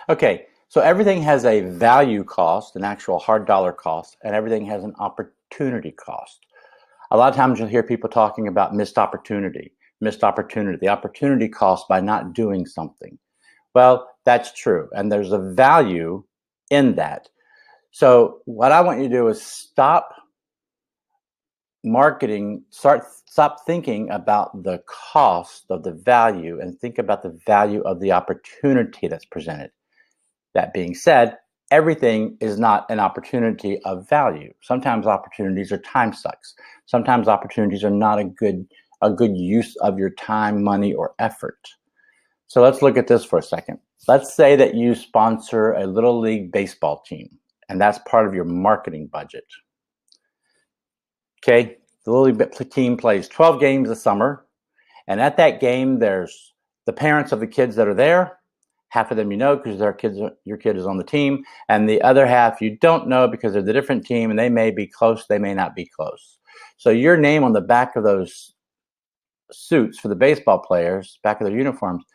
Okay, so everything has a value cost, an actual hard dollar cost, and everything has an opportunity cost. A lot of times you'll hear people talking about missed opportunity, the opportunity cost by not doing something. Well, that's true, and there's a value in that. So what I want you to do is stop marketing, stop thinking about the cost of the value and think about the value of the opportunity that's presented. That being said, everything is not an opportunity of value. Sometimes opportunities are time sucks. Sometimes opportunities are not a good use of your time, money, or effort. So let's look at this for a second. Let's say that you sponsor a little league baseball team, and that's part of your marketing budget. Okay, the little league team plays 12 games a summer, and at that game, there's the parents of the kids that are there. Half of them you know because your kid is on the team, and the other half you don't know because they're the different team, and they may be close, they may not be close. So your name on the back of those suits for the baseball players, back of their uniforms,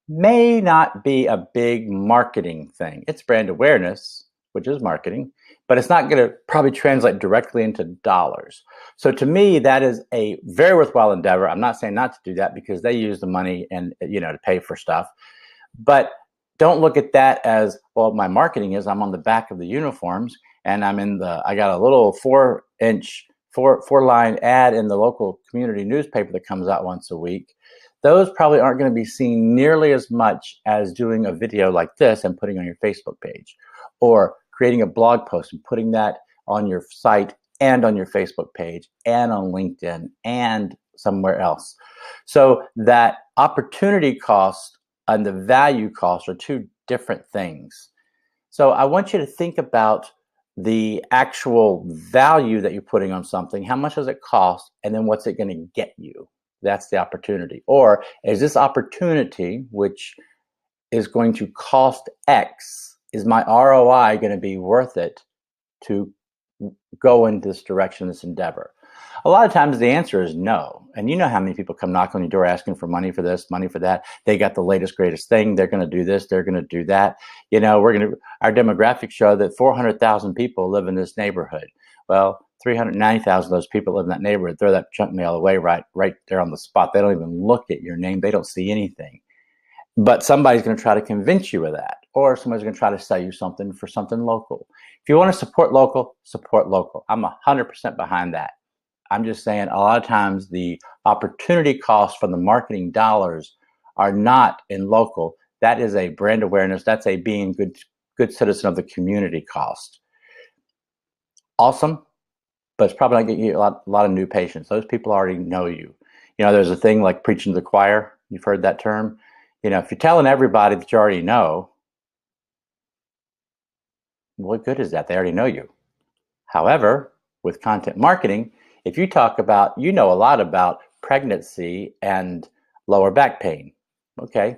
may not be a big marketing thing. It's brand awareness, which is marketing, but it's not going to probably translate directly into dollars. So to me, that is a very worthwhile endeavor. I'm not saying not to do that because they use the money and to pay for stuff. But don't look at that as, well, my marketing is I'm on the back of the uniforms and I got a little four line ad in the local community newspaper that comes out once a week. Those probably aren't going to be seen nearly as much as doing a video like this and putting on your Facebook page, or creating a blog post and putting that on your site and on your Facebook page and on LinkedIn and somewhere else. So that opportunity cost and the value cost are two different things. So I want you to think about the actual value that you're putting on something. How much does it cost? And then what's it going to get you? That's the opportunity. Or is this opportunity, which is going to cost X, is my ROI going to be worth it to go in this direction, this endeavor? A lot of times the answer is no. And you know how many people come knock on your door asking for money for this, money for that. They got the latest, greatest thing. They're going to do this. They're going to do that. Our demographics show that 400,000 people live in this neighborhood. Well, 390,000 of those people live in that neighborhood. Throw that junk mail away right there on the spot. They don't even look at your name. They don't see anything. But somebody's going to try to convince you of that, or somebody's going to try to sell you something for something local. If you want to support local, support local. I'm 100% behind that. I'm just saying a lot of times the opportunity costs from the marketing dollars are not in local. That is a brand awareness. That's a being good citizen of the community cost. Awesome, but it's probably not getting you a lot of new patients. Those people already know you. There's a thing like preaching to the choir. You've heard that term. If you're telling everybody that you already know, what good is that? They already know you. However, with content marketing, if you talk about, a lot about pregnancy and lower back pain. Okay.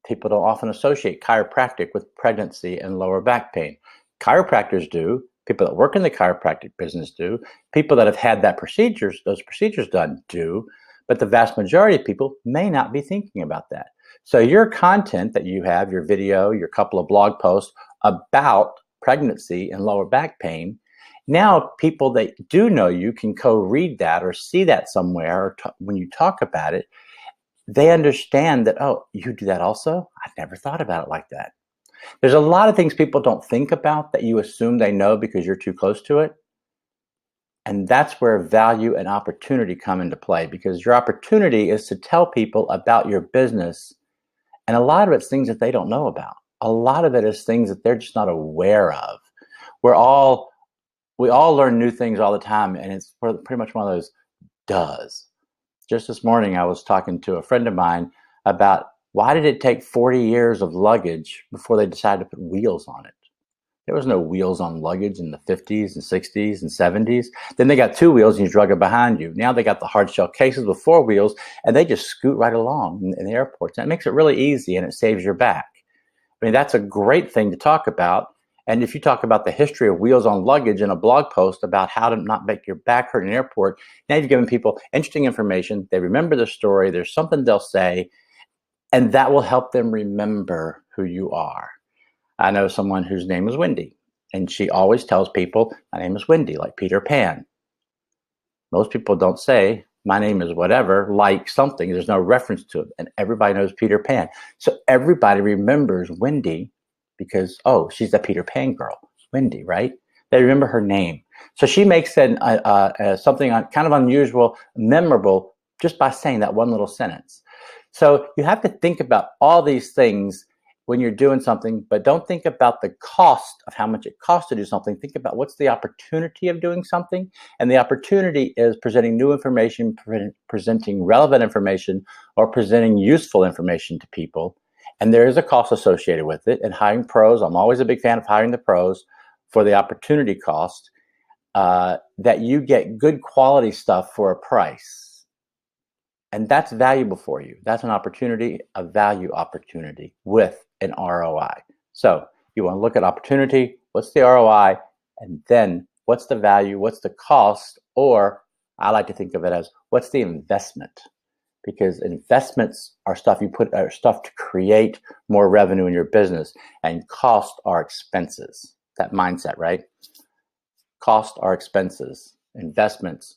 People don't often associate chiropractic with pregnancy and lower back pain. Chiropractors do. People that work in the chiropractic business do. People that have had those procedures done do. But the vast majority of people may not be thinking about that. So your content that you have, your video, your couple of blog posts about pregnancy and lower back pain, now people that do know you can co-read that or see that somewhere, or when you talk about it, they understand that, oh, you do that also? I've never thought about it like that. There's a lot of things people don't think about that you assume they know because you're too close to it. And that's where value and opportunity come into play, because your opportunity is to tell people about your business. And a lot of it's things that they don't know about. A lot of it is things that they're just not aware of. We all learn new things all the time, and it's pretty much one of those does. Just this morning, I was talking to a friend of mine about why did it take 40 years of luggage before they decided to put wheels on it? There was no wheels on luggage in the 50s and 60s and 70s. Then they got two wheels and you drug it behind you. Now they got the hard shell cases with four wheels, and they just scoot right along in the airports. And it makes it really easy, and it saves your back. I mean, that's a great thing to talk about. And if you talk about the history of wheels on luggage in a blog post about how to not make your back hurt in an airport, now you've given people interesting information. They remember the story. There's something they'll say, and that will help them remember who you are. I know someone whose name is Wendy, and she always tells people, my name is Wendy, like Peter Pan. Most people don't say, my name is whatever, like something. There's no reference to it. And everybody knows Peter Pan. So everybody remembers Wendy because, oh, she's the Peter Pan girl, Wendy, right? They remember her name. So she makes something kind of unusual, memorable, just by saying that one little sentence. So you have to think about all these things when you're doing something, but don't think about the cost of how much it costs to do something. Think about what's the opportunity of doing something. And the opportunity is presenting new information, presenting relevant information, or presenting useful information to people. And there is a cost associated with it. And hiring pros, I'm always a big fan of hiring the pros for the opportunity cost, that you get good quality stuff for a price. And that's valuable for you. That's an opportunity, a value opportunity with an ROI. So you want to look at opportunity, what's the ROI, and then what's the value, what's the cost, or I like to think of it as what's the investment? Because investments are stuff to create more revenue in your business, and costs are expenses. That mindset, right? Costs are expenses. Investments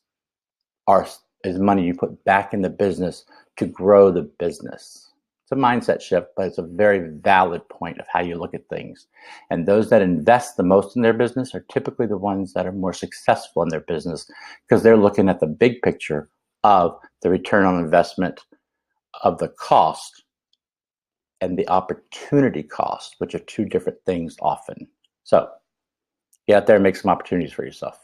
is money you put back in the business to grow the business. It's a mindset shift, but it's a very valid point of how you look at things. And those that invest the most in their business are typically the ones that are more successful in their business because they're looking at the big picture of the return on investment of the cost and the opportunity cost, which are two different things often. So get out there and make some opportunities for yourself.